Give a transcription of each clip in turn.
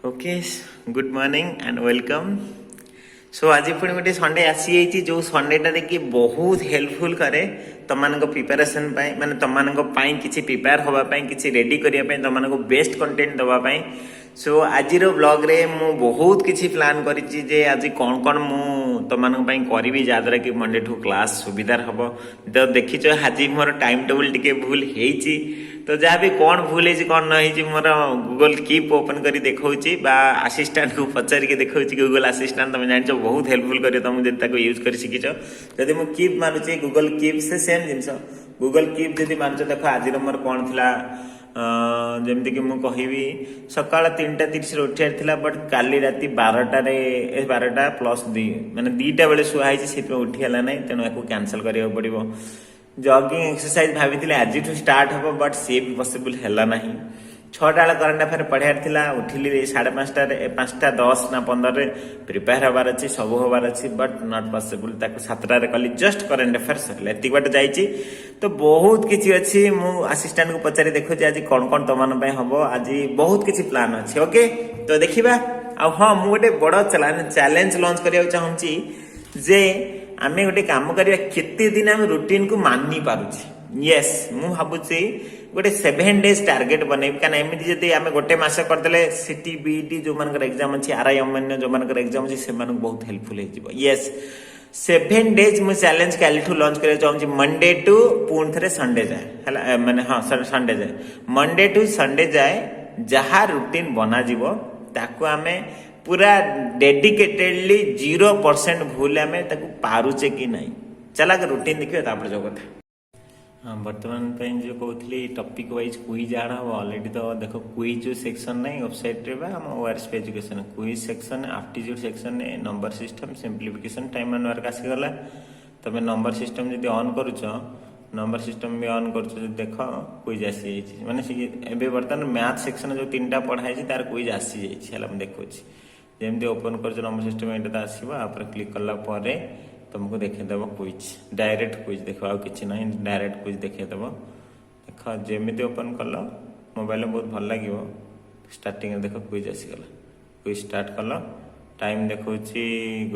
Okay good morning and welcome. So आज पुणी गोटे संडे आसी जाइए जो संडेटा देखिए बहुत हेल्पफुल करे तुम प्रिपेरेसन माने तुम किसी प्रिपेयर होगापाई किसी रेडी करने तुमको बेस्ट कंटेंट देवाई। सो आज ब्लॉग रे मु बहुत किसी प्लान करी आज कौन कौन मु तुम करी जहाँद्वारा कि मंडे ठू क्लास सुविधा हम। तो देखीच आज मोर टाइम टेबल टी भूल होती तो जहाँ भी कौन भूल है कौन न मोर गूगल कीप ओपन कर देखा आसीस्टाट को पचार देखा गूगल आसीस्टाट तुम जान बहुत हेल्पफुल कर तुम यूज कर शिखिच जदि मुझे कीप मानुची गूगल कीप से सेम जिनस गूगल कीप जब मानुच देख आज मोर कौन थी जमती कि मुझे कहबी सका 3:30 उठार था बट काली राति 12टा प्लस 2 माने 2टा बेले शुआई से उठीगला ना तेणु या कैनसल करा पड़ो। जॉगिंग एक्सरसाइज भाभी आज स्टार्ट हम बट सी भी पॉसिबल है ना 6टा बेले करंट अफेयर पढ़ार था उठिली 5:30 ना 15 प्रिपेयर हबार अच्छी सब हबार अच्छी बट नॉट पॉसिबल 7टार कली जस्ट करंट अफेयर सरला एति बाट जाइए। तो बहुत किसी अच्छी मु असिस्टेंट को पचारि देखो आज कौन कौन तुम हम आज बहुत किसी प्लान अच्छे। ओके तो देखा हाँ मुझे गोटे बड़ चैलेंज लॉन्च करने चाहूँगी जे आमे गोटे काम करिया केते दिन आम रूटीन को मानि पारुछि। यस मु भाबुछि गोटे 7 डेज टार्गेट बनैब काना एमिति जदि आमे गोटे मास करदेले सिटी बीटी जो मानकर एग्जाम अछि आरआई अमान्य जो मानकर एग्जाम अछि से मानक बहुत हेल्पफुल हे जिवो। यस 7 डेज मु चैलेंज काली ठू लॉन्च करे चाहूँ मंडे टू पुण थे संडे जाए है माने हाँ संडे जाए मंडे टू संडे जाए जहाँ रूटीन बना जीवो ताकू आमे पूरा डेडिकेटेडली 0% भूल आम पारुचे कि नहीं चला रूटीन देखिए जो कथा। हाँ बर्तमान जो कहती टॉपिक वाइज क्विज आड़ हम ऑलरेडी तो देख क्विज सेक्शन ना वेबसाइट रे ORS education quiz section aptitude section number system simplification time and work आसीगला तुम नंबर सिस्टम जब ऑन करुच नंबर सिस्टम भी ऑन कर देख क्विज आसी माने बर्तमान मैथ सेक्शन जो 3टा पढ़ाई तार क्विज आसी जाइए देखुँ जमी ओपन कर नंबर सिस्टम ये आसो आप क्लिक कला तुमको देखेदेव क्विज डायरेक्ट क्विज देख आ कि ना डायरेक्ट क्विज देखेदेव देख जमी ओपन कल मोबाइल बहुत भल लगे स्टार्टिंग देख क्विज आसीगला क्विज स्टार्ट कल टाइम देखा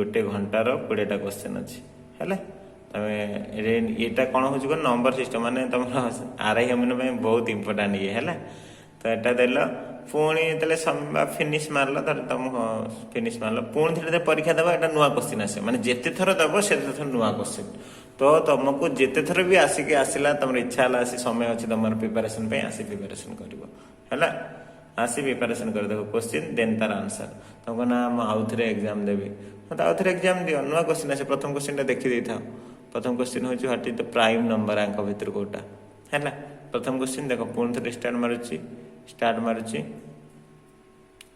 1 घंटार 20टा क्वेश्चन अच्छी है तुम यहाँ कौन हो नंबर सिस्टम माने तुम आरआई हमने बहुत इंपोर्टाट ये है तो यहाँ देल पुणी जो फिनिश मारल तुम फिनिश मारल पुणी थे परीक्षा देव यहाँ नुआ क्वेश्चन आसे मैंने जिते थर दब से थर नुआ क्वेश्चन तो तुमको जिते थर भी आसिक आसला तुम इच्छा है आसी समय अच्छे तुम प्रिपेरेसन आसी प्रिपेरेसन कर आसी प्रिपेरेसन कर देव क्वेश्चन देन तार आंसर तुमको ना आउ थे एग्जाम देवी तो आउ थे एग्जाम दियो नुआ क्वेश्चन आसे प्रथम क्वेश्चन देखी था प्रथम क्वेश्चन हूँ what is the prime number आंक भितर कौटा है प्रथम क्वेश्चन देख पुणी थे स्टार्ट मारुची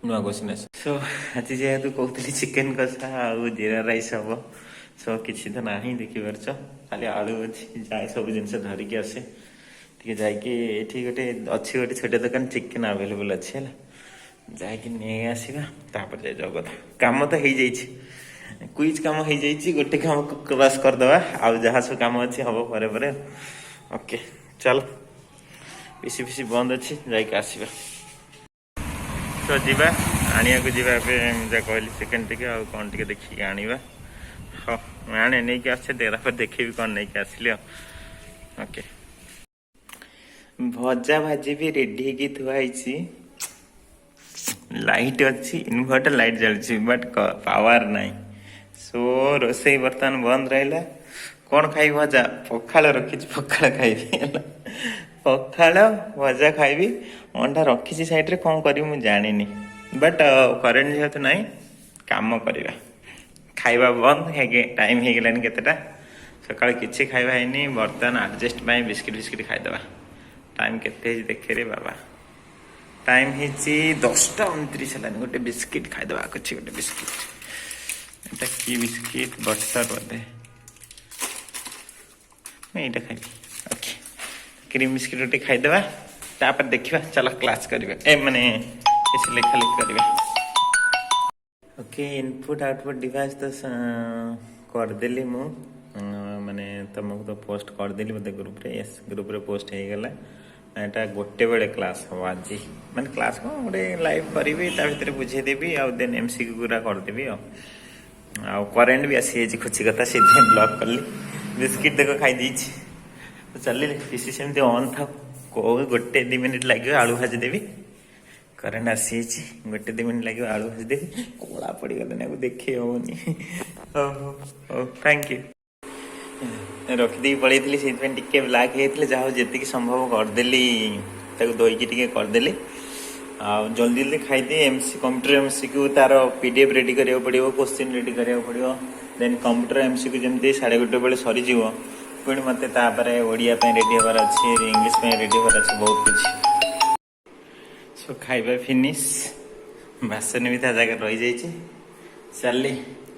नुआ क्वेश्चन आस। सो आज जेहेतु कहती चिकेन कषा आउ जीरा राइस हम सो किसी तो ना देखिपार खाली आलू अच्छी जाए सब जिन धरिकी आसे टे जाकि गोटे अच्छी गोटे छोटे दुकान चिकेन आवेलेबल अच्छे है जाकि नहीं आसवा तापर जाए जगत कम तो हो जाइए क्विज कम हो जाइए गोटे कम क्रॉस करदे आउ जहाँ सब कम अच्छी हम पर ओके चल पीसी पीसी बंद अच्छी जाकि आसवा तो जीवा आनिया को जीवा जहाँ कहली सेकेंड टिके आउ कौन टिके देखिए आनिबा हाँ आने नहीं कि आसे तेरा पर देखेबी कौन नहीं कि आसली ओके भजा भाजी भी रेडी की थुआई लाइट अच्छी इनवर्टर लाइट चलती बट पावर नहीं सो रोसे बर्तमान बंद रहा कौन खाई भजा पखाल रखी पखाल खाइबी पखाल भजा खाइबी अंडा रखी साइड रे कौन करी मु जानी बट करेन्ट जेहेतु ना काम करवा खाइबा बंद है टाइम हो गलानी केतेटा सकाल किसी खाइबा है बर्तमान आडजस्ट बिस्किट बिस्किट खाईदे टाइम केते देखे रे बाबा टाइम हो 10:29 है गोटे बिस्किट खाईदे कुछ गोटे बिस्किट कि बिस्किट बटर बोधे यहाँ खाइबी ओके क्रीम बिस्किट गोटे खाईदे तापर देखा चलो क्लास करिबा ए माने ऐसे लेखा लिख करिबा ओके इनपुट आउटपुट डिवाइस तो करदेली मु माने तुमको तो पोस्ट करदेली बोलते ग्रुप रे यस ग्रुप रे पोस्ट हो गला एटा गोटे बेले क्लास हम आज मैंने क्लास को गोटे लाइव करी भर बुझेदेवी आउ देन एमसीक्यू पूरा करदेवी आ करेन्ट भी आसी जाइए खुशी कथा से ब्लॉक कली बिस्किट देख खाई तो चल पीसी सेमती ऑन था को गोटे 2 मिनिट लगे आलू भाजीदेवी करेन्ट आसी गोटे 2 मिनिट लगे आलू भाजीदेवी कला पड़गले देखे हेनी थैंक यू रखिदी पड़े से टे ब्लाक होते जहाँ जी संभव करदेली दोईकी टे करदेली आ जल्दी जल्दी खाईदे एमसी कंप्यूटर एमसीक्यू तार पीडीएफ रेडी करा पड़ो क्वेश्चन रेडी करा पड़ो देन कंप्यूटर एमसीक्यू जमी 1:30 बेले सरीज पुणी मत ओडिया रेडी हबार अच्छे इंग्लीश रेडी हबार अच्छे बहुत कुछ सो खाଇବା फिनिश बासन भी ता जगह रही जाइए चल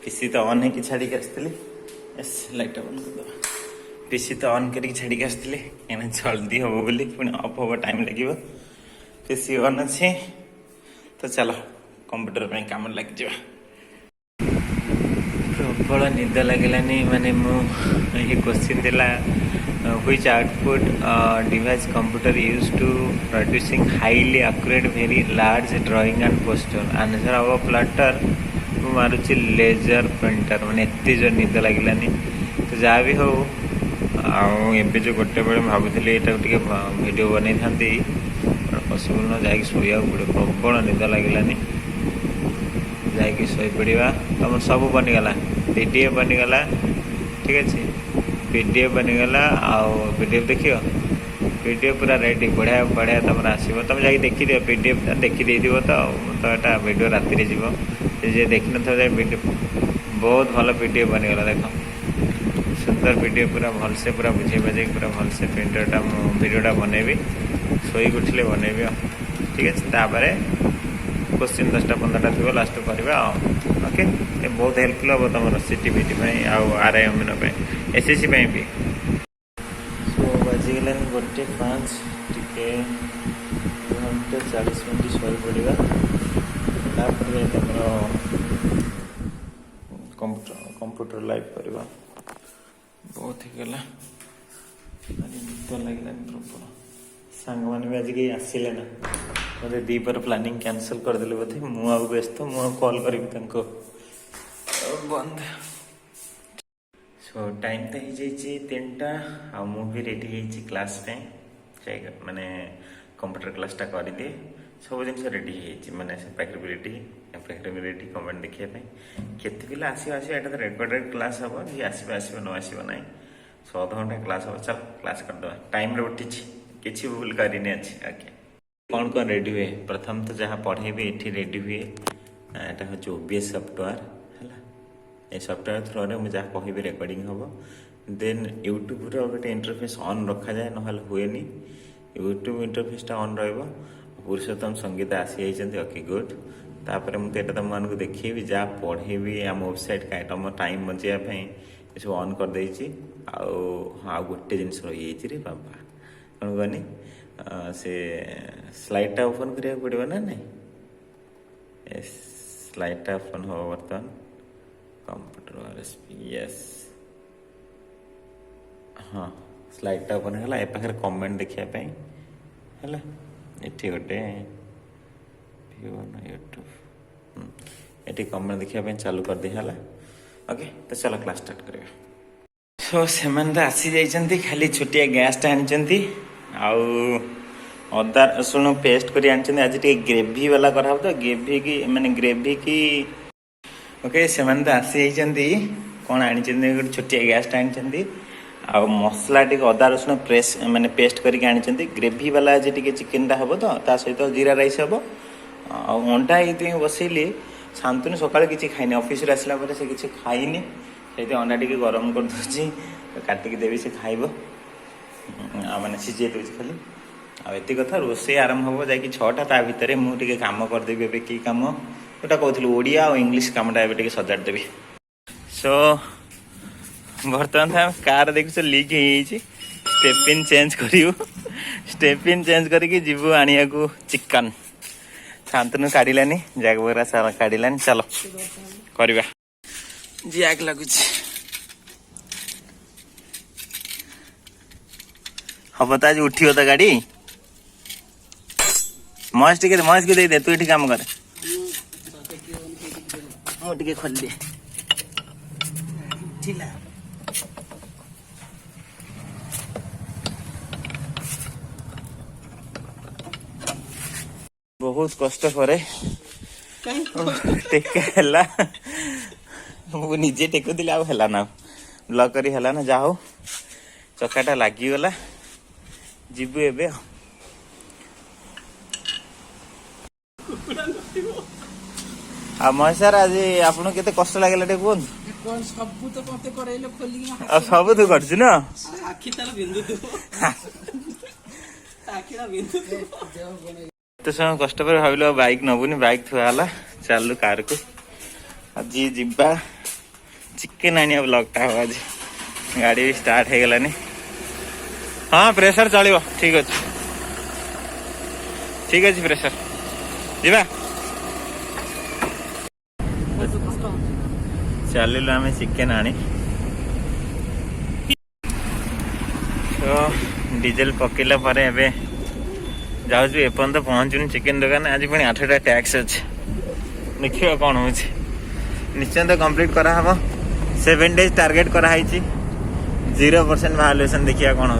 पीसी तो ऑन है छाड़ी आसती लाइट बंद करदे पीसी तो ऑन करके छाड़ी आसती कहीं जल्दी हम बोली पुणी अफ हम टाइम लगे पीसी ऑन अच्छे तो चलो कंप्यूटर पे काम लग जा प्रबल निद लगलानी माने ये क्वेश्चन दिला which output device computer use to producing highly accurate very large drawing and poster answer of plotter मारुची लेजर प्रिंटर माने एत जो निद लगलानी तो जहाँ भी हो आबे जो गोटे बेले भावुली यहाँ वीडियो बनई था पसिबल न जा शोया पड़े प्रबल निद लगलानी जाकि शोई पड़ा तुम सब बनीगला पीडीएफ बनीगला ठीक अच्छे पीडीएफ बनीगला पीडीएफ देख पीडीएफ पूरा रेडी बढ़िया बढ़िया तुम आसो तुम जा देखी पीडीएफ देखी तो यहाँ वीडियो राति जी देखी न वीडियो बहुत भल पीडीएफ बनीगला देख सुंदर पीडीएफ पूरा भलसे पूरा बुझे बजे पूरा भलसे प्रिंटरटा वीडियोटा बनैबी शोक उठिले बनैबी ठीक अच्छे तापर क्वेश्चन 10-15 थी लास्ट करवा ओके बहुत हेल्पफुल हम तुम सीटीबीटी आरआईएम एसएससी भी सो बाजिगला 1:05 टे 40 मिनट शोई पड़ा तुम कंप्यूटर लाइव करवा बहुत ही गला निद लगे प्रबल सांग मैंने भी आज कहीं आसिले ना मतलब दीपर प्लानिंग कैंसल करदे बोधे मुझे व्यस्त मुझे कॉल करी बंद सो टाइम तो हो जाइए 3टा आ भी रेडी हो क्लास माने कंप्यूटर क्लासटा कर दिए सब जिन रेडी माने पैकेबिलिटी कमेंट देखापी केते पिला आसो यहाँ तो रेकर्डेड क्लास हम जी आसो न आसो ना 100 घंटा क्लास हम चल क्लास करदे टाइम उठी किसी भूल कर ओके कौन कौन रेडी हुए प्रथम तो जहाँ पढ़े ये रेडी हुए यहाँ हूँ ओबीएस सफ्टवेयर है ये सफ्टवेयर थ्रो मुझे जहाँ कह रेकर्डिंग हम देन यूट्यूब गोटे इंटरफेस ऑन रखा जाए ना हुए यूट्यूब इंटरफेसटा ऑन रुषोत्तम संगीत आसी जाइए ओके गुड तापर मुझे तुमको देखी जहाँ पढ़ेबी आम वेबसाइट का तुम टाइम बचाई सब ऑन करदे हाँ गोटे जिन रही रे बाबा कौन कहनी से स्लाइडटा ओपन करा पड़ो ना नहीं स्लाइडटा ओपन हम बर्तमान कंप्यूटर यस हाँ स्लाइडटा ओपन है पाखे कमेंट देखापी है ये गोटे यूट्यूब ये कमेंट देखापी चालू कर दिया ओके तो चलो क्लास स्टार्ट करिया सो से तो आसी जाइए खाली छोटिया गैसटा आनी अदा रसुण पेस्ट कर आज ग्रेवी वाला करा तो ग्रेवी की माने ग्रेवी की ओके से तो आसी जाइए कौन आनी गोटे छोटिया गैसटा आनी आ मसला टी अदा रसुण प्रेस माने पेस्ट करके आनी ग्रेवी वाला आज टी चिकेनटा हम तो सहित जीरा राइस हम अंडा ये बसैली शांतनु सकाଳେ किसी खाइनी ऑफिस आसला से किसी खाइनी से अंडा टी गरम कर दूसरी काटिकी देवी से खाइब मैंने सीझे दूसरी खाली आती कथा रोसे आरंभ हम जा 6टा ता भितर मुझे कम करदेवी ए कि कम जोटा कहूँ ओडिया और इंग्लीश कमटा ए सजाड़देवी सो बर्तमान कार देख लीक हो स्टेपिन चेंज करू स्टेपिन चेंज करके जीवु आनिया को चिकन शांतनु काढ़लानी जैक वगैरह सारा काढ़लानी चलो करवा जैक लगुच हम तो आज उठियो तो गाड़ी महेश के दे दे तू ये काम कर मुझे खोल दे बहुत कष्ट करे टेका मु निजे टेक दिले आ हला ना ब्लॉक करी हला ना जा हो चकाटा लागी गला जीबु एबे आ महेश आज आपन केते कष्ट लागला टे कोन सब तो मते करैले खोली सब तू करछु ना आखि तार बिंदु आखिरा बिंदु तो समय कष्ट पर भाविल बाइक नबुनी बाइक थुआला चालू कार को आज जिबा चिकेन आनिया ब्लॉगटा हो आज गाड़ी भी स्टार्ट हो गलानी हाँ प्रेशर चलो ठीक अच्छे प्रेशर जीवा चलिलु आम चिकेन आनी तो डीजेल पकेला परे एबे जाऊँ एपर्त पहुँचुनी चिकेन दुकान आज पुणी 8टा टैक्स अच्छे देखिए कौन हो निश्चिंत कंप्लीट करा हम 7 days टार्गेट कराई 0% वैल्यूएशन देखिए कौन हो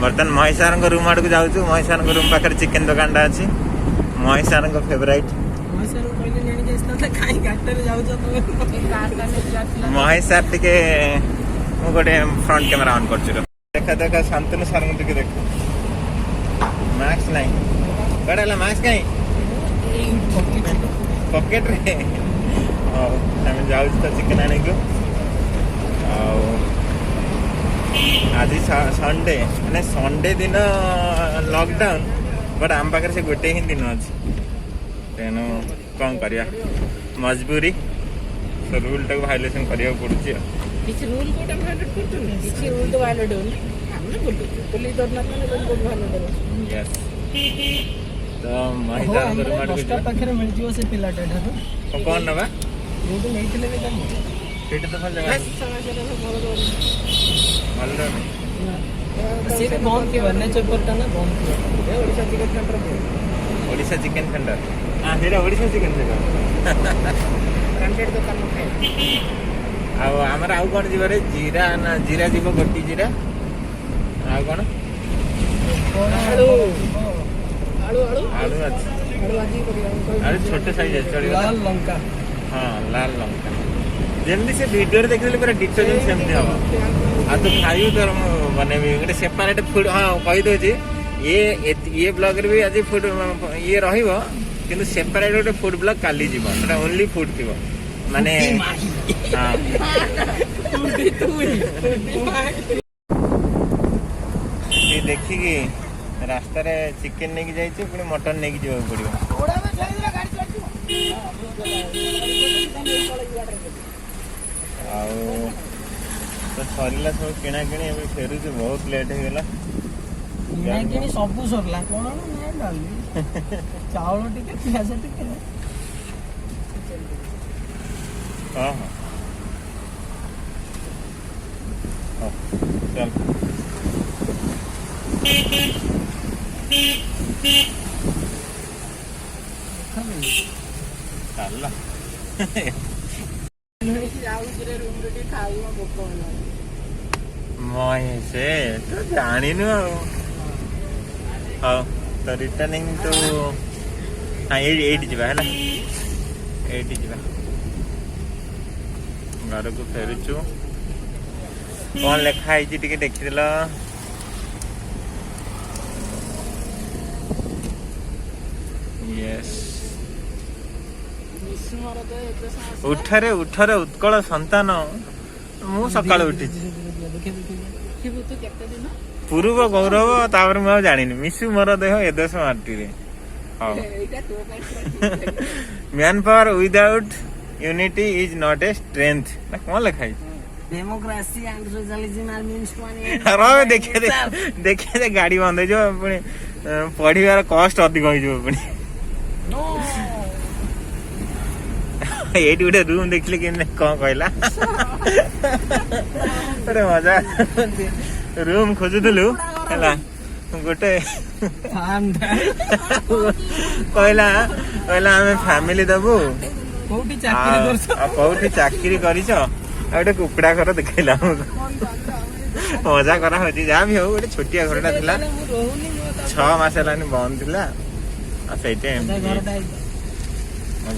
बर्तमान महेश सार रूम आड़ को जाऊँ महेश सार रूम पाखे चिकेन दुकान अच्छी महेश सार फेवराइट महेश सार टे गोटे फ्रंट कैमेरा ऑन कर देखा देखा शांतनु सार टे देख मास्क नहीं कड़ा मास्क कहीं पकेट रे आम जाऊ तो चिकेन आने को आज संडे मैंने संडे दिन लॉकडाउन बट आम पाखे से गोटे ही दिन अच्छे तेणु कौन करिया मजबूरी तो रूल टाक भाइलेसन करिया पड़ुची किसी रूल कोटा वायलेट करतो किसी रूल तो वायलेट होन हमने बोलतो पुलिस दरना ने बोल वायलेट हो यस तो महिला अंदर मार के दस्ता पाखरे मिल जियो से पिलाटा था कौन नबा वो तो नहीं थे लेकिन सेट तो फल जगह भलो से बॉम्ब के वरने चोपर था ना बॉम्ब के Odisha chicken centre Odisha chicken centre हां हेरा ओडिशा चिकन सेंटर ब्रांडेड दुकान में खाए आमर आउ कौन जीव रे जीरा ना जीरा जीव गोटी जीरा आ कौन आलू आलू आलू आलू अच्छा आलू आजी करिया अरे छोटे साइज है चढ़ियो लाल लंका हाँ लाल लंका जेमती से वीडियो रे देखले पूरा डिटर्जेंट सेमती हवा आ तो खाइयो तो बने भी गोटे सेपरेट फूड हाँ कहि दो जी ये ब्लॉग रे भी आज फूड ये रहिबो किंतु सेपरेट गोटे फूड ब्लॉग काली जीव सेटा ओनली फूड थिबो माने हाँ ये देखिए रास्ता रे चिकेन नहीं जाइए पुणी मटन नहीं जावाक पड़ो तो सरला सब किणा किणी फेरू बहुत लेट हो गला किणी सब सरला कौन ना डाली चावल टिके प्याज टिके हाँ हाँ चल चल महेशे तो जानिनु हाँ तो रिटर्निंग तो हाँ ये जावा है ये जावा घर को फेरुचु कौन लिखाई टे देखीदेल यस उठरे उठरे उत्कल संतान मु सकाळ उठी पूर्व गौरव तापर मु जानी मिसु मोर देह ए देश माटी रे manpower without unity is not a strength ना कौन लिखाई democracy and socialism are means अरे देखिए गाड़ी बंद हो जो पुणी पढ़िबार कॉस्ट अधिक हो जो पुणी ये गोटे रूम देखले कि कौन कहला अरे मजा रूम खोजुलु है गोटे कहला कहला आमे फैमिली दबु कोठी चाकरी करछ कौटी चाकरी करिछ गोटे कुकुड़ा घर देखला मजा करा होती जहाँ भी हो गोटे छोटिया घरटा थिला 6 मास हेलानी बंद थिला सहीटे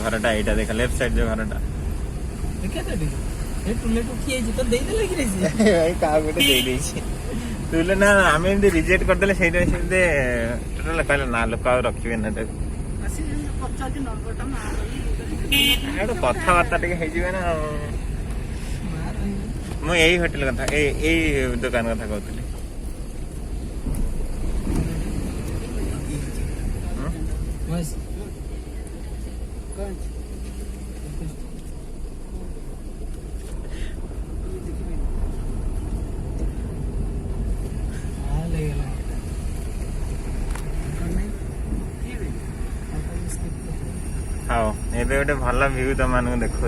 घरटा एटा देखा लेफ्ट साइड जो घरटा तुले ना आम रिजेक्ट करदे टोटाल कहले ना लोक रखे ना कथबार्ता टे ना मु यही होटेल कथा यही दुकान कथा कहती हाँ एबे गोटे भल व्यू तुम मानक देखा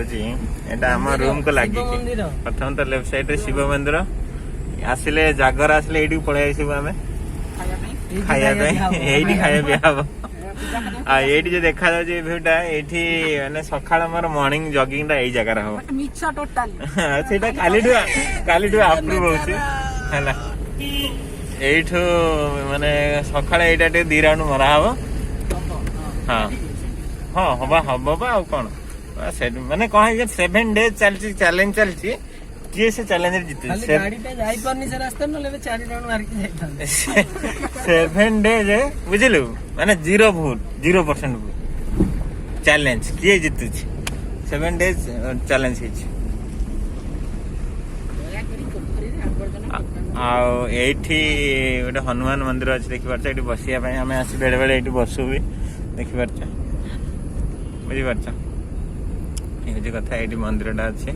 एटा आम रूम को लगे प्रथम तो लेफ्ट साइड शिव मंदिर आसिले जागर आसिले ये पलि आसबू आम खाया खाया हम ये जो देखा भ्यूटा ये मैंने सका मोर मॉर्निंग जॉगिंग यही जगार हम काली अप्रूव होना यू माने सका यहाँ 2 राउंड मरा हम हाँ हाँ हवा हम कौन माने कह 7 डेज चलती चैलेंज चलती किए से चैलेंज जीते 7 डेज बुझलु माने 0% भूल चैलेंज किए जीतु 7 डेज चैलेंज आठी गोटे हनुमान मंदिर अच्छे देखिपार ये बसिया आम आस बेले बेले ये बसु भी देखिपार बुझीपार ये कथा ये मंदिरटा अच्छे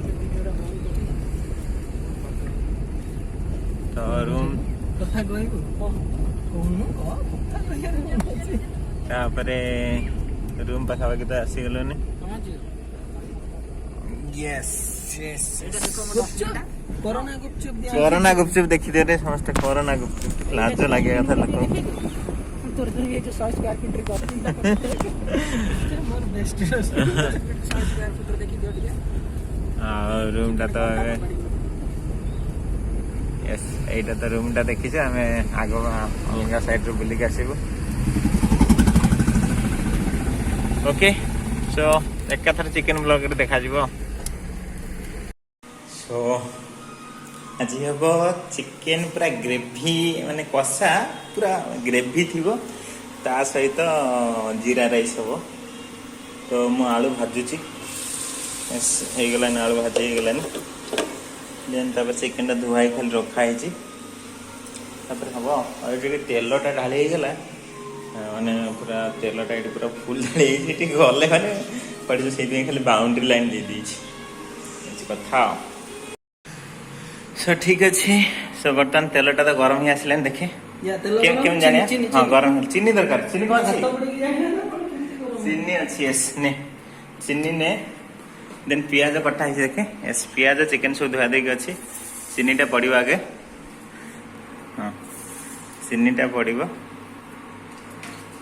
तो रूम रूम पाखापाखि तो आसीगलुनि कोरोना गुपचुप देखी दे समस्त कोरोना गुपचुप लाज लगे था लोक रूम टा तो यस एटा तो रूम टा देखी आम आग अलग साइड रू बुलिक आसबू ओके सो एक चिकेन ब्लॉग देखा सो आज हम चिकेन पूरा ग्रेवी माने कषा पूरा ग्रेवी थी ता सहित जीरा राइस हम तो मु आलू भाजुची हो गलानी आलू भाजी हो गलानी देन चिकेन टा धुआई खाली रखाई हम ये तेलटा ढाली गला माने पूरा तेलटा ये पूरा फुल ढाली गले मैंने पड़े से खाली बाउंड्री लाइन दे दी कथा सो ठीक अच्छे सो बर्तमान तेलटा तो गरम ही आसला देखे केम जाने हाँ गरम चीनी दरकार चीनी कौन चीनी अच्छी यस ने चीनी ने देन पियाज कटा है देखे यस पियाज चिकेन सब धुआ देगी अच्छी चीनीटा पड़ो आगे हाँ चीनीटा पड़ो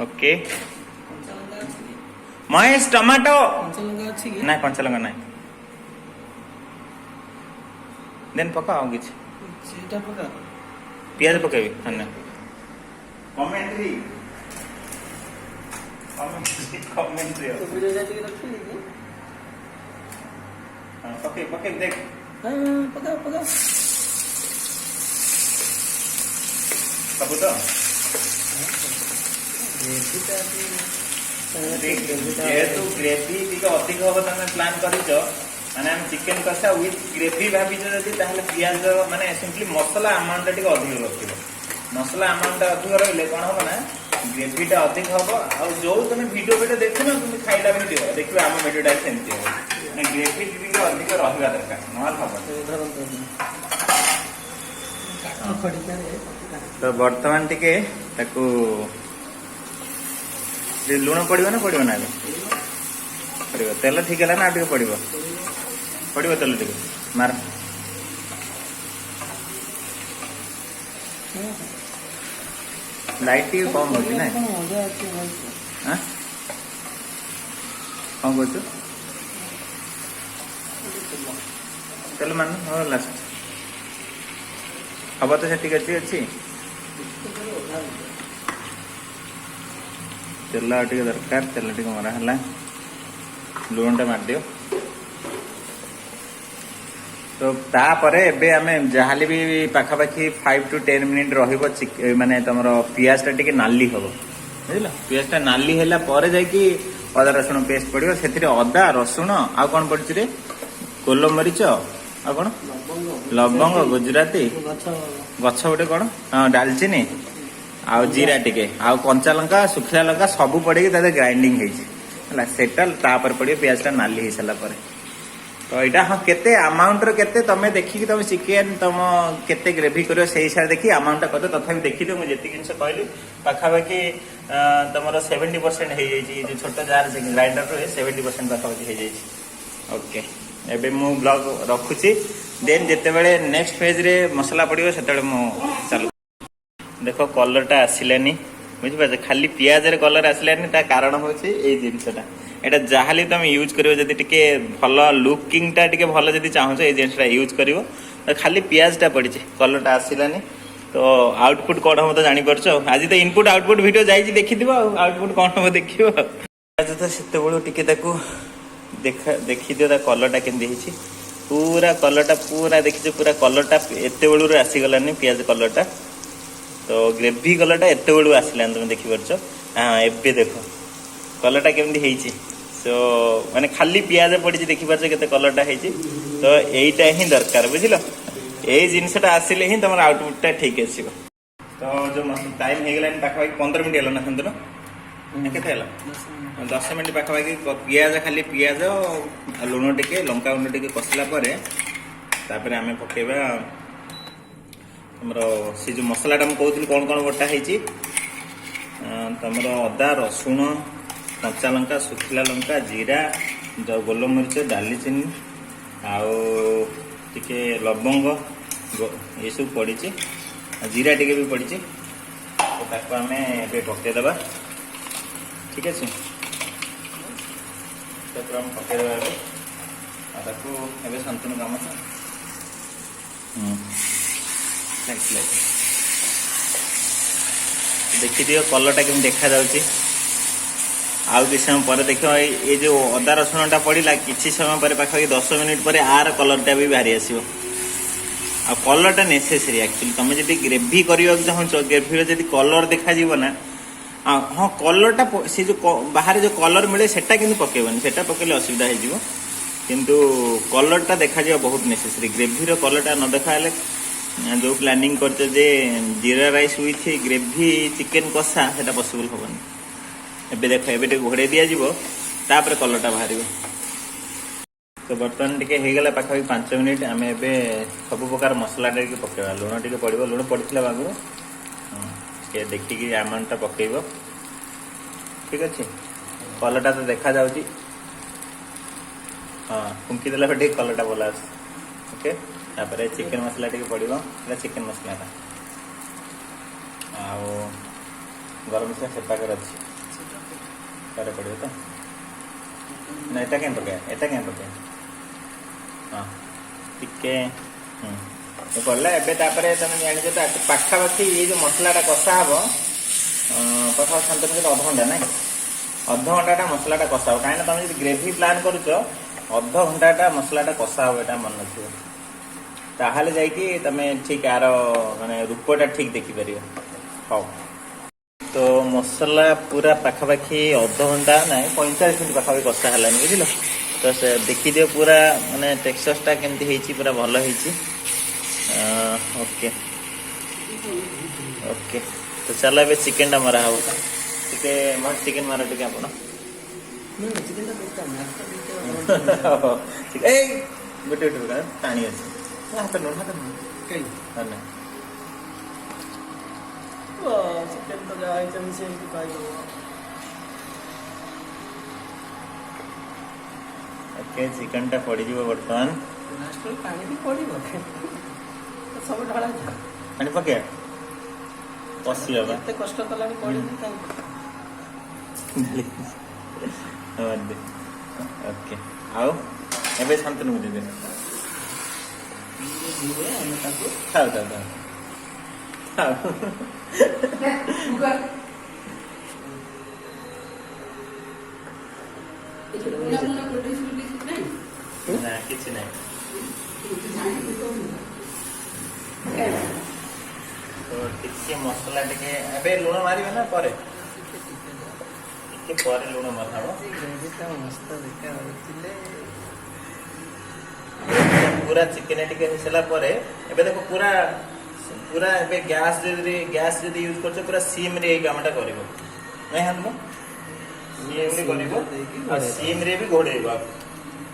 ओके महेश टमाटो ना कंचा लंका ना देन पका कि पियाज पकेबी हाँ कमेंट्री पके पके देख सब तो जेहेतु ग्रेवी अधिक हम तुम प्लान कर माने हम चिकेन कषा विथ ग्रेवी भाविज जदि ताहले पियाज माने सिंपली मसला अमाउंट टा अधिक रखिबो मसला अमाउंट अधिक रहिले कोन हो ना ग्रेवी टा अधिक हबो आ जो तुम वीडियो देखो ना तुम खाइला वीडियो देखिबो हम वीडियो टा सेमती हो ना ग्रेवी अधिक रहिबा दरकार नहल हबो तो वर्तमान टिके ताकू लुण पड़ो ना पड़ो ना पड़ो तेल ठीक है ना टे पड़ो पड़ो तेल टे मार ଲାଇଟ୍ ଟିକେ କମ୍ ହେଉଛି ନା ଆଁ କ'ଣ କହୁଛୁ ତେଲ ମାନ ହଁ ଲାଷ୍ଟ ହବ ତ ସେଠିକି ଅଛି ତେଲ ଆଉ ଟିକେ ଦରକାର ତେଲ ଟିକେ ମରା ହେଲା ଲୁଣଟା ମାରିଦିଅ ତ ତାପରେ ଏବେ ଆମେ ଯାହାହେଲେ ବି ପାଖାପାଖି 5 to 10 ମିନିଟ୍ ରହିବ ମାନେ ତମର ପିଆଜଟା ଟିକେ ନାଲି ହବ ବୁଝିଲ ପିଆଜଟା ନାଲି ହେଲା ପରେ ଯାଇକି ଅଦା ରସୁଣ ପେଷ୍ଟ ପଡ଼ିବ ସେଥିରେ ଅଦା ରସୁଣ ଆଉ କ'ଣ ପଡ଼ିଛି ରେ ଗୋଲମରିଚ ଆଉ କ'ଣ ଲବଙ୍ଗ ଗୁଜୁରାତି ଗଛ ଗୋଟେ କ'ଣ ହଁ ଡାଲଚିନି ଆଉ ଜିରା ଟିକେ ଆଉ କଞ୍ଚା ଲଙ୍କା ଶୁଖିଲା ଲଙ୍କା ସବୁ ପଡ଼ିକି ତା ଦେହରେ ଗ୍ରାଇଣ୍ଡିଙ୍ଗ ହେଇଛି ହେଲା ସେଟା ତାପରେ ପଡ଼ିବ ପିଆଜଟା ନାଲି ହେଇସାରିଲା ପରେ ତ ଏଇଟା ହଁ କେତେ ଆମାଉଣ୍ଟର କେତେ ତମେ ଦେଖିକି ତମେ ଚିକେନ ତମ କେତେ ଗ୍ରେଭି କରିବ ସେଇ ହିସାବରେ ଦେଖି ଆମାଉଣ୍ଟଟା କରିବ ତଥାପି ଦେଖିଦିଅ ମୁଁ ଯେତିକି ଜିନିଷ କହିଲି ପାଖାପାଖି ତମର 70% ହେଇଯାଇଛି ଯେଉଁ ଛୋଟ ଯାହାର ଗ୍ରାଇଣ୍ଡର ରୁହେ 70% ପାଖାପାଖି ହେଇଯାଇଛି ଓକେ ଏବେ ମୁଁ ବ୍ଲଗ ରଖୁଛି ଦେନ୍ ଯେତେବେଳେ ନେକ୍ସଟ ଫେଜ୍ରେ ମସଲା ପଡ଼ିବ ସେତେବେଳେ ମୁଁ ଚାଲୁ ଦେଖ କଲରଟା ଆସିଲାନି ବୁଝିପାରୁଛ ଖାଲି ପିଆଜରେ କଲର ଆସିଲାନି ତା କାରଣ ହେଉଛି ଏଇ ଜିନିଷଟା এটা ଯାହାହେଲେ ତମେ ୟୁଜ୍ କରିବ ଯଦି ଟିକେ ଭଲ ଲୁକିଂଟା ଟିକେ ଭଲ ଯଦି ଚାହୁଁଛ ଏଇ ଜିନିଷଟା ୟୁଜ୍ କରିବ ଖାଲି ପିଆଜଟା ପଡ଼ିଛି କଲରଟା ଆସିଲାନି ତ ଆଉଟପୁଟ୍ କ'ଣ ହେବ ତ ଜାଣିପାରୁଛ ଆଜି ତ ଇନପୁଟ୍ ଆଉଟପୁଟ୍ ଭିଡ଼ିଓ ଯାଇଛି ଦେଖିଥିବ ଆଉ ଆଉଟପୁଟ୍ କ'ଣ ହେବ ଦେଖିବ ପିଆଜ ତ ସେତେବେଳୁ ଟିକେ ତାକୁ ଦେଖିଦିଅ ତା କଲରଟା କେମିତି ହେଇଛି ପୁରା କଲରଟା ପୁରା ଦେଖିଛ ପୁରା କଲରଟା ଏତେବେଳରୁ ଆସିଗଲାନି ପିଆଜ କଲରଟା ତ ଗ୍ରେଭି କଲରଟା ଏତେବେଳୁ ଆସିଲାନି ତମେ ଦେଖିପାରୁଛ ହଁ ଏବେ ଦେଖ କଲରଟା କେମିତି ହେଇଛି ସୋ ମାନେ ଖାଲି ପିଆଜ ପଡ଼ିଛି ଦେଖିପାରୁଛ କେତେ କଲରଟା ହେଇଛି ତ ଏଇଟା ହିଁ ଦରକାର ବୁଝିଲ ଏଇ ଜିନିଷଟା ଆସିଲେ ହିଁ ତମର ଆଉଟପୁଟ୍ଟା ଠିକ୍ ଆସିବ ତ ଯେଉଁ ଟାଇମ୍ ହେଇଗଲାଣି ପାଖାପାଖି 15 ମିନିଟ୍ ହେଲା ନା ସେମିତି କେତେ ହେଲା 10 ମିନିଟ୍ ପାଖାପାଖି ପିଆଜ ଖାଲି ପିଆଜ ଲୁଣ ଟିକେ ଲଙ୍କାଗୁଣ୍ଡ ଟିକେ କଷିଲା ପରେ ତାପରେ ଆମେ ପକେଇବା ଆମର ସେ ଯେଉଁ ମସଲାଟା ମୁଁ କହୁଥିଲି କ'ଣ କ'ଣ ବଟା ହେଇଛି ତମର ଅଦା ରସୁଣ କଞ୍ଚା ଲଙ୍କା ଶୁଖିଲା ଲଙ୍କା ଜିରା ଗୋଲମରିଚ ଡାଲିଚିନି ଆଉ ଟିକେ ଲବଙ୍ଗ ଏସବୁ ପଡ଼ିଛି ଜିରା ଟିକେ ବି ପଡ଼ିଛି ତାକୁ ଆମେ ଏବେ ପକାଇଦେବା ଠିକ୍ ଅଛି ତାକୁ ଆମେ ପକାଇଦେବା ଏବେ ଆଉ ତାକୁ ଏବେ ସନ୍ତୁଳନ କାମ ଦେଖିଦିଅ କଲରଟା କେମିତି ଦେଖାଯାଉଛି ଆଉ କିଛି ସମୟ ପରେ ଦେଖିବ ଏଇ ଯେଉଁ ଅଦା ରସୁଣଟା ପଡ଼ିଲା କିଛି ସମୟ ପରେ ପାଖାପାଖି 10 ମିନିଟ୍ ପରେ ଆର କଲରଟା ବି ବାହାରି ଆସିବ ଆଉ କଲରଟା ନେସେସରି ଆକ୍ଚୁଆଲି ତମେ ଯଦି ଗ୍ରେଭି କରିବାକୁ ଚାହୁଁଛ ଗ୍ରେଭିର ଯଦି କଲର ଦେଖାଯିବ ନା ହଁ କଲରଟା ସେ ଯେଉଁ ବାହାରେ ଯେଉଁ କଲର ମିଳେ ସେଟା କିନ୍ତୁ ପକେଇବନି ସେଟା ପକେଇଲେ ଅସୁବିଧା ହେଇଯିବ କିନ୍ତୁ କଲରଟା ଦେଖାଯିବା ବହୁତ ନେସେସରି ଗ୍ରେଭିର କଲରଟା ନ ଦେଖାହେଲେ ଯେଉଁ ପ୍ଲାନିଂ କରିଛ ଯେ ଜିରା ରାଇସ୍ ୱିଥ୍ ଗ୍ରେଭି ଚିକେନ କଷା ସେଟା ପସିବଲ୍ ହେବନି ଏବେ ଦେଖ ଏବେ ଟିକେ ଘୋଡ଼େଇ ଦିଆଯିବ ତାପରେ କଲରଟା ବାହାରିବ ତ ବର୍ତ୍ତମାନ ଟିକେ ହେଇଗଲା ପାଖାପାଖି 5 ମିନିଟ୍ ଆମେ ଏବେ ସବୁ ପ୍ରକାର ମସଲାଟା ଟିକେ ପକେଇବା ଲୁଣ ଟିକେ ପଡ଼ିବ ଲୁଣ ପଡ଼ିଥିଲା ଆଗରୁ ଟିକେ ଦେଖିକି ଆମାଉଣ୍ଟଟା ପକେଇବ ଠିକ୍ ଅଛି କଲରଟା ତ ଦେଖାଯାଉଛି ହଁ ଫୁଙ୍କି ଦେଲା ପରେ ଟିକେ କଲରଟା ଭଲ ଆସୁଛି ଓକେ ତାପରେ ଚିକେନ ମସଲା ଟିକେ ପଡ଼ିବ ଏଇଟା ଚିକେନ ମସଲାଟା ଆଉ ଗରମ ମସଲା ସେପାଖରେ ଅଛି ପରେ ପଡ଼ିବ ତ ନା ଏଟା କେମିତି ପକେଇବା ହଁ ଟିକେ ପଡ଼ିଲା ଏବେ ତାପରେ ତମେ ଜାଣିଛ ତ ପାଖାପାଖି ଏଇ ଯେଉଁ ମସଲାଟା କଷା ହେବ ପାଖାପାଖି ଶାନ୍ତନୁ ଅଧଘଣ୍ଟା ନାଇଁ ଅଧଘଣ୍ଟାଟା ମସଲାଟା କଷା ହେବ କାହିଁକିନା ତମେ ଯଦି ଗ୍ରେଭି ପ୍ଲାନ୍ କରୁଛ ଅଧଘଣ୍ଟାଟା ମସଲାଟା କଷା ହେବ ଏଇଟା ମନେ ରଖିବ ତାହେଲେ ଯାଇକି ତମେ ଠିକ୍ ଆର ମାନେ ରୂପଟା ଠିକ୍ ଦେଖିପାରିବ ହଉ ତ ମସଲା ପୁରା ପାଖାପାଖି ଅଧଘଣ୍ଟା ନାଇଁ 45 ମିନିଟ୍ ପାଖାପାଖି କଷା ହେଲାନି ବୁଝିଲ ତ ସେ ଦେଖିଦିଅ ପୁରା ମାନେ ଟେକ୍ସଚର୍ଟା କେମିତି ହେଇଛି ପୁରା ଭଲ ହେଇଛି ଓକେ ଓକେ ତ ଚାଲ ଏବେ ଚିକେନଟା ମରା ହେବ ଟିକେ ଚିକେନ ମାର ଟିକେ ଆପଣ ଏଇ ଗୋଟେ ପାଣି ଅଛି ହାତ ନୁହଁ ଚିକେନ ତ ଯାହା ହେଇଛି ସେମିତି ପାଇଦେବ ଓକେ ଚିକେନଟା ପଡ଼ିଯିବ ବର୍ତ୍ତମାନ ପାଣି ବି ପଡ଼ିବ ସବୁ ଢଳା ପାଣି ପକେଇବା पशिया बा ଏତେ କଷ୍ଟ କଲାଣି ପଡ଼ିନି କାହିଁକି ओके आओ एबे शांतनु मुझे दे ଧୀରେ ଆମେ ତାକୁ खाओ खाओ खाओ खाओ ना किसी नहीं तो टिके मसला टिके एबे लुण मारिबे ना परे टिके परे लुण मारहाबो ଗ୍ରେଭିଟା ମସ୍ତ ଦେଖାଯାଉଥିଲେ पूरा चिकन टिके हिसला परे एबे देखो पूरा पूरा एबे गैस जदी यूज करछो पूरा सिम रे ए कामटा करबो नै हनमो सिम रे करबो और सिम रे भी घोड़ेबो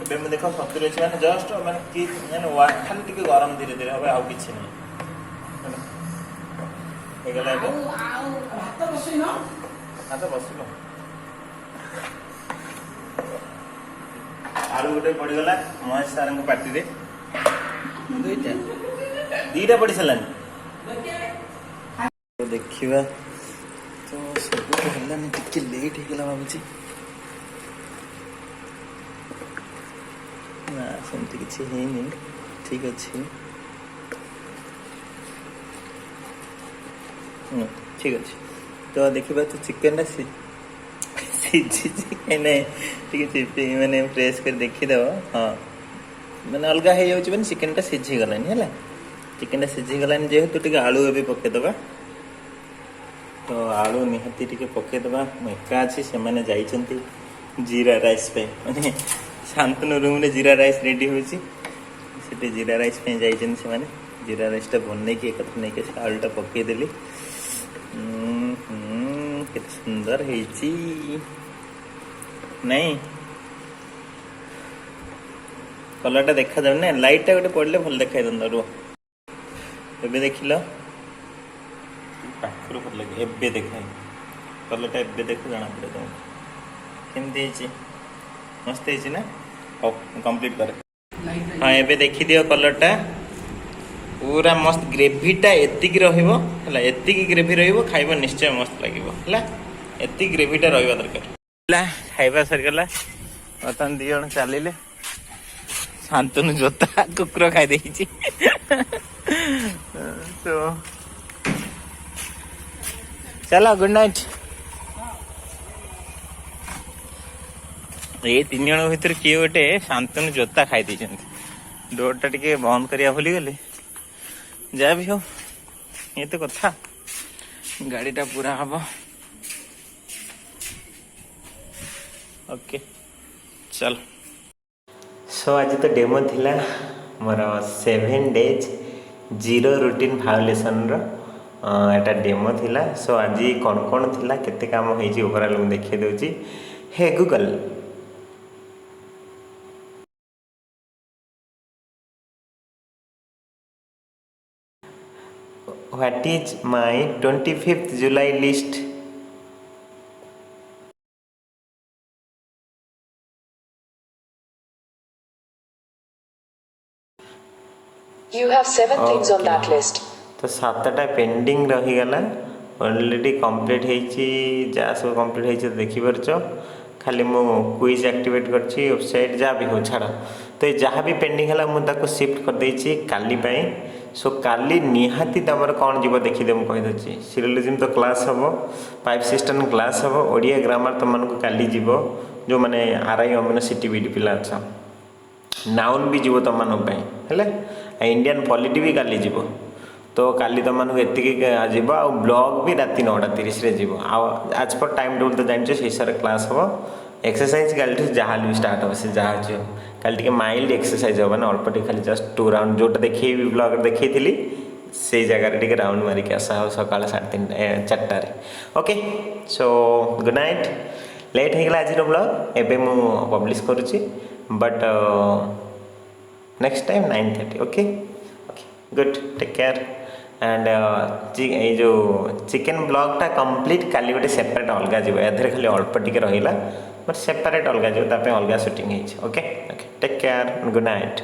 एबे मैं देखो फतुर अछि माने जस्ट माने की माने वा खाली टिके गरम धीरे धीरे हबे आउ किछि नै एगला एबे ଭାତ ବସେଇନ हाथ बसिलो आलू गोटे पड़गला महेश सार को पार्टी रे ଦୁଇଟା दीटा पड़ी सारानी देखा ତ ସବୁ ତ ହେଲାନି ଟିକେ ଲେଟ୍ ହେଇଗଲା ଭାବୁଛି ना सेमती किसी है ठीक अच्छे ठीक अच्छे तो देखा तो चिकेन सीझी मैंने प्रेस कर देखीदेव हाँ मैंने अलग हो जाऊँ मैंने चिकेनटा सीझी गलानी है चिकेनटा सीझी गलानी जेहेतु टे आलू ए पकईदबा तो आलू निहाती टे पकईदबा एका अच्छी से मैंने जाइंट जीरा राइस पे मैंने शांतनु रूम रे जीरा राइस रेडी होची सेटे जीरा राइस पे जाइछन से माने जीरा राइस टा बनने की एक नहीं के आलूटा पकई देली कितना सुंदर हेची नहीं कलरटा देखा जाउ ना लाइटटा गोटे पड़ले भल देखाई दंदा रो एबे देखिलो पाखरो भल लगे एबे देखाई कलरटा एबे देखो जाना पड़े तुम केमती हेची मस्त हेची ना हो कंप्लीट कर हाँ एबे देखि दियो कलरटा पूरा मस्त ग्रेवीटा एतिक रहिबो हला एतिक ग्रेवी रहिबो खाइबो निश्चय मस्त लागिबो हला एतिक ग्रेवीटा रहिबा दरकार हला खाइबा सर गला बतन दी जण चालिले शांतनु जोता कुकुर खाइ देछि तो चलो गुड नाइट ये तीन जन भर किए गोटे शांतनु जोता खाई डोरटा टे बंद करिया भूली गले जहाँ भी हो ये तो कथा गाड़ीटा पूरा हम ओके चल सो आज तो डेमो थिला मोर 7 days जीरो रूटीन भायोलेसन एटा डेमो थिला सो आज कौन कौन थिला केते काम होई ओवरऑल मैं देखि दउची हे Google What is my 25th July list? You have 7 things on that list. तो 7टा पेंडिंग रही गला ऑलरेडी कंप्लीट हेची जा सब कंप्लीट हेची देखि परछ खाली मु क्विज एक्टिवेट करछि वेबसाइट जा भी हो छाड़ तो जहाँ भी पेंडिंग है मुझे शिफ्ट कर देछि काली पाई सो काली निहाती तमर कौन जीव देखिदे मु कहि दछि सिरियलिज्म तो क्लास हबो 5 सिस्टम क्लास हबो ओडिया ग्रामर तुम को काली जीव जो माने आरआई अमिनो सीटीबीडी पिला अच्छा नाउन भी जीव तुम मानक पई हेले इंडियन पॉलिटी भी काली जीव तो काली तुम मानक एतिकी जीव आ ब्लॉग भी राति 9:30 रे जीव आज पर टाइम टेबल तो जानछ से सारे क्लास हबो एक्सरसाइज काली जहाँ भी स्टार्ट हो से जहाँ जो काली माइल्ड एक्सरसाइज हम ना अल्प खाली जस्ट 2 राउंड जोटा देखी ब्लॉग देखी से जगह टे राउंड मारिक आसा हो सका 4:30 okay so good night late होगा आज ब्लॉग एवं मु पब्लिश करुच्ची but next time 9:30 okay okay good take care and ये जो चिकेन ब्लॉगटा कंप्लीट काली गोटे सेपरेट अलग जीव एधर खाली अल्प टिके रहिला बट सेपरेट अलग जीव अलग shooting okay okay take care good night.